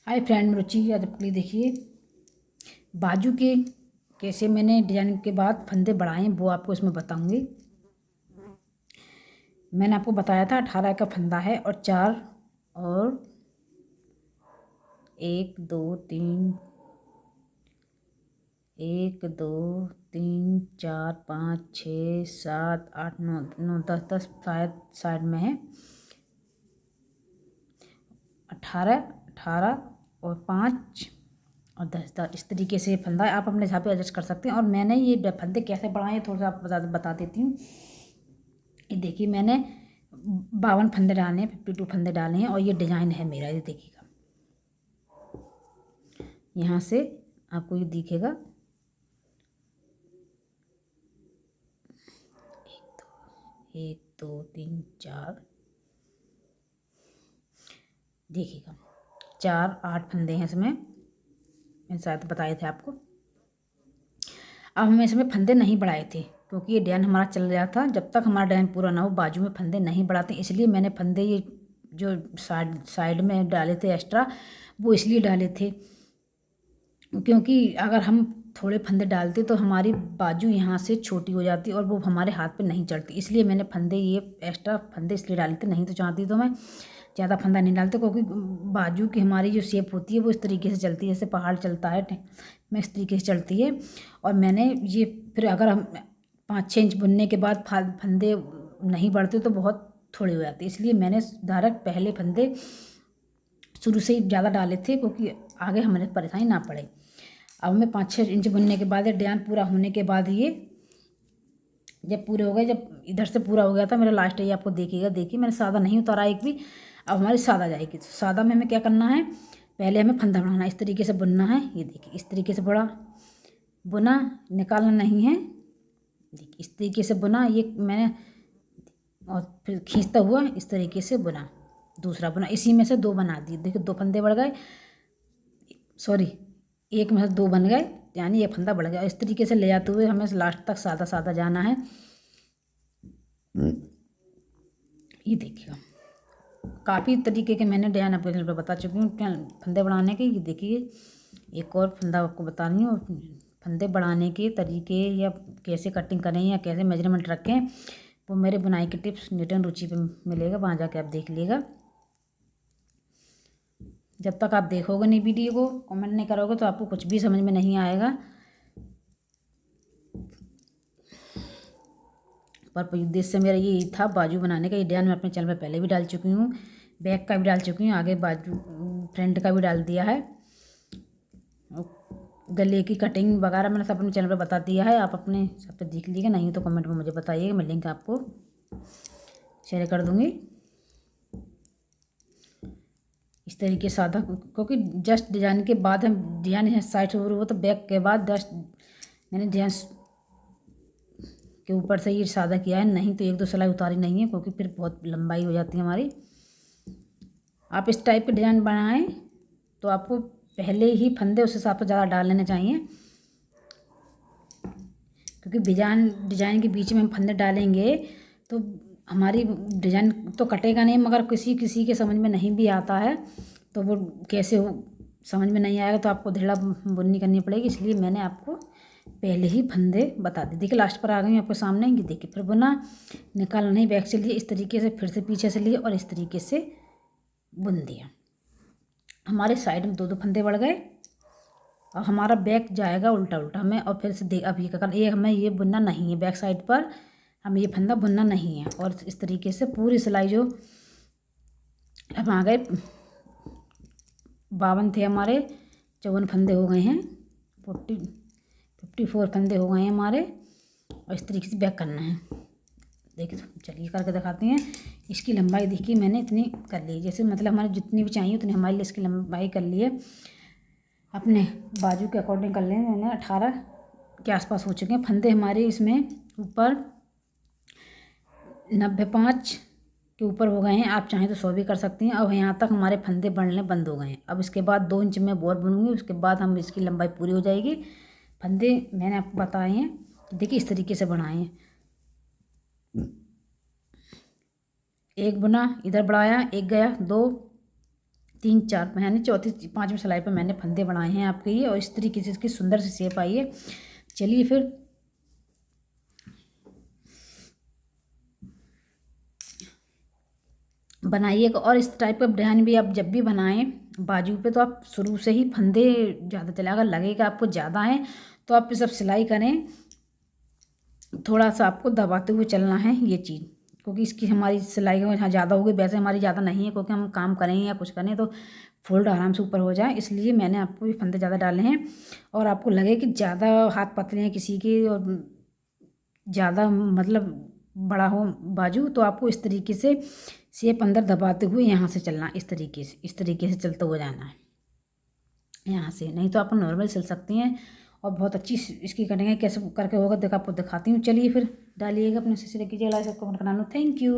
Hi friend, रुचि यादव के लिए देखिए बाजू के कैसे मैंने डिजाइन के बाद फंदे बढ़ाए वो आपको इसमें बताऊंगी। मैंने आपको बताया था 18 का फंदा है और 4 और 1 2 3 1 2 3 4 5 6 7 8 9 9 10 10 शायद साइड में है। 18 18 और 5 और 10 10 इस तरीके से फंदा आप अपने हिसाब से एडजस्ट कर सकते हैं। और मैंने ये फंदे कैसे बढ़ाए थोड़ा सा आपको बता देती हूँ। ये देखिए मैंने 52 फंदे डाले हैं, 52 फंदे डाले हैं और ये डिज़ाइन है मेरा। ये देखिएगा, यहाँ से आपको ये दिखेगा 1 2 3 4 देखिएगा 4 8 फंदे हैं इसमें, मैंने शायद बताए थे आपको। अब हमें इसमें फंदे नहीं बढ़ाए थे क्योंकि ये डिजाइन हमारा चल रहा था। जब तक हमारा डिजाइन पूरा ना हो बाजू में फंदे नहीं बढ़ाते, इसलिए मैंने फंदे ये जो साइड में डाले थे एक्स्ट्रा, वो इसलिए डाले थे क्योंकि अगर हम थोड़े फंदे डालते तो हमारी बाजू यहाँ से छोटी हो जाती और वो हमारे हाथ पे नहीं चढ़ती। इसलिए मैंने फंदे ये एक्स्ट्रा फंदे इसलिए डाले थे, नहीं तो चाहती तो मैं ज़्यादा फंदा नहीं डालते क्योंकि बाजू की हमारी जो शेप होती है वो इस तरीके से चलती है, जैसे पहाड़ चलता है मैं इस तरीके से चलती है। और मैंने ये फिर अगर हम 5-6 इंच बुनने के बाद फंदे नहीं बढ़ते तो बहुत थोड़े हो जाते, इसलिए मैंने डायरेक्ट पहले फंदे शुरू से ही ज़्यादा डाले थे क्योंकि आगे हमें परेशानी ना पड़े। अब मैं 5-6 इंच बुनने के बाद डिजाइन पूरा होने के बाद ये जब पूरे हो गए, जब इधर से पूरा हो गया था मेरा लास्ट ये आपको देखिए मैंने सादा नहीं उतारा एक भी। अब हमारी सादा जाएगी तो सादा में हमें क्या करना है, पहले हमें फंदा बढ़ाना इस तरीके से बुनना है। ये देखिए इस तरीके से बड़ा बुना, निकालना नहीं है। देखिए इस तरीके से बुना ये मैंने, और फिर खींचता हुआ इस तरीके से बुना, दूसरा बुना, इसी में से 2 बना दिए। देखिए 2 फंदे बढ़ गए, सॉरी एक में से 2 बन गए, यानी ये फंदा बढ़ गया। इस तरीके से ले जाते हुए हमें लास्ट तक सादा सादा जाना है। ये देखिएगा काफ़ी तरीके के मैंने डिजाइन आपके चैनल पर बता चुकी हूँ क्या फंदे बढ़ाने के। ये देखिए एक और फंदा आपको बता रही हूँ, फंदे बढ़ाने के तरीके या कैसे कटिंग करें या कैसे मेजरमेंट रखें वो मेरे बुनाई के टिप्स नीट एंड रुचि पे मिलेगा, वहाँ जाके आप देख लीजिएगा। जब तक आप देखोगे नहीं वीडियो को, कमेंट नहीं करोगे तो आपको कुछ भी समझ में नहीं आएगा। पर उद्देश्य मेरा यही था बाजू बनाने का। ये डिजाइन मैं अपने चैनल पर पहले भी डाल चुकी हूँ, बैक का भी डाल चुकी हूँ, आगे बाजू फ्रंट का भी डाल दिया है, गले की कटिंग वगैरह मैंने सब अपने चैनल पर बता दिया है। आप अपने सब पे देख लीजिएगा, नहीं तो कमेंट में मुझे बताइएगा, मैं लिंक आपको शेयर कर दूँगी। इस तरीके सादा, क्योंकि जस्ट डिजाइन के बाद हम डिजाइन साइड से हो तो बैक के बाद जस्ट मैंने डिजाइन के ऊपर से ये सादा किया है, नहीं तो 1-2 सिलाई उतारी नहीं है क्योंकि फिर बहुत लंबाई हो जाती है हमारी। आप इस टाइप के डिजाइन बनाएं तो आपको पहले ही फंदे उस हिसाब से ज़्यादा डाल लेने चाहिए, क्योंकि डिजाइन के बीच में हम फंदे डालेंगे तो हमारी डिजाइन तो कटेगा नहीं, मगर किसी किसी के समझ में नहीं भी आता है तो वो कैसे हो समझ में नहीं आएगा तो आपको धीरा बुननी करनी पड़ेगी। इसलिए मैंने आपको पहले ही फंदे बता दी। देखिए लास्ट पर आ गई आपके सामने, ये देखिए फिर बुना, निकालना नहीं, बैक से लिए इस तरीके से, फिर से पीछे से लिए और इस तरीके से बुन दिया। हमारे साइड में 2-2 फंदे बढ़ गए और हमारा बैक जाएगा उल्टा उल्टा हमें। और फिर से अब ये हमें ये बुनना नहीं है, बैक साइड पर हमें ये फंदा बुनना नहीं है। और इस तरीके से पूरी सिलाई जो अब आ गए 52 थे हमारे, 54 फंदे हो गए हैं, 54 फंदे हो गए हैं हमारे। और इस तरीके से बैक करना है। देखिए चलिए करके दिखाते हैं। इसकी लंबाई देखिए मैंने इतनी कर ली, जैसे मतलब हमारे जितनी भी चाहिए उतनी हमारे लिए इसकी लंबाई कर लिए, अपने बाजू के अकॉर्डिंग कर लें। मैंने 18 के आसपास हो चुके हैं फंदे हमारे। इसमें ऊपर 95 के ऊपर हो गए हैं, आप चाहें तो 100 भी कर सकती हैं। अब यहाँ तक हमारे फंदे बढ़ने बंद हो गए हैं। अब इसके बाद 2 इंच में बोर बुनूंगी, उसके बाद हम इसकी लंबाई पूरी हो जाएगी। फंदे मैंने आपको बताए हैं, देखिए इस तरीके से बनाए हैं। एक बुना, इधर बढ़ाया, एक गया, 2 3 4 यानी चौथी 5वीं सिलाई पे मैंने फंदे बनाए हैं आपके ये, और इस तरीके से इसकी सुंदर सी शेप आई है। चलिए फिर बनाइएगा। और इस टाइप का डिजाइन भी आप जब भी बनाएं बाजू पे, तो आप शुरू से ही फंदे ज़्यादा चले, अगर लगेगा आपको ज़्यादा है तो आप सब सिलाई करें, थोड़ा सा आपको दबाते हुए चलना है ये चीज़, क्योंकि इसकी हमारी सिलाई यहाँ ज़्यादा होगी, वैसे हमारी ज़्यादा नहीं है, क्योंकि हम काम करें या कुछ करें तो फोल्ड आराम से ऊपर हो जाए, इसलिए मैंने आपको ये फंदे ज़्यादा डाले हैं। और आपको लगे कि ज़्यादा हाथ पतले हैं किसी के और ज़्यादा मतलब बड़ा हो बाजू, तो आपको इस तरीके से शेप अंदर दबाते हुए यहाँ से चलना, इस तरीके से चलते हुए जाना है यहाँ से, नहीं तो आप नॉर्मल सिल सकती हैं। और बहुत अच्छी इसकी कटिंग है, कैसे करके होगा देखा आपको दिखाती हूँ। चलिए फिर डालिएगा अपने से कीजिएगा, लाइक कमेंट करना। Thank you.